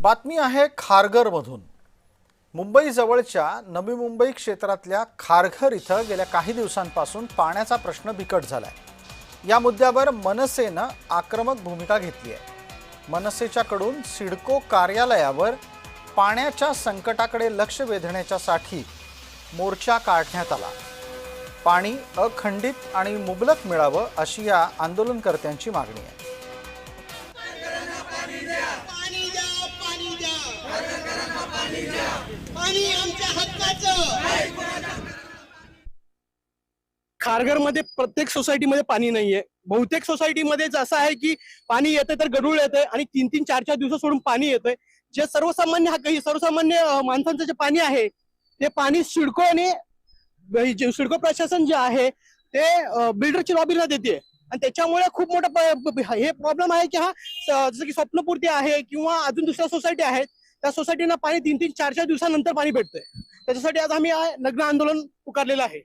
बातमी आहे खारघरमधून। मुंबई जवळच्या नवी मुंबई क्षेत्रातल्या खारघर इथं गेल्या काही दिवसांपासून पाण्याचा प्रश्न बिकट झालाय। या मुद्द्यावर मनसेनं आक्रमक भूमिका घेतली आहे। मनसेच्याकडून सिडको कार्यालयावर पाण्याच्या संकटाकडे लक्ष वेधण्यासाठी मोर्चा काढण्यात आला। पाणी अखंडित आणि मुबलक मिळावं अशी या आंदोलनकर्त्यांची मागणी आहे। खारघरमध्ये प्रत्येक सोसायटीमध्ये पाणी नाहीये। बहुतेक सोसायटीमध्ये असं आहे की पाणी येते तर गढूळ येते आणि 3-3, 4-4 दिवस सोडून पाणी येतंय। जे सर्वसामान्य माणसांचं जे पाणी आहे ते पाणी सिडको प्रशासन जे आहे ते बिल्डरची लॉबीला देते आणि त्याच्यामुळे खूप मोठा हे प्रॉब्लेम आहे की जसं की स्वप्नपूर्ती आहे किंवा अजून दुसऱ्या सोसायटी आहेत त्या सोसायटीना पाणी 3-3, 4-4 दिवसानंतर पाणी भेटतंय। त्याच्यासाठी आज आम्ही नग्न आंदोलन पुकारलेलं आहे।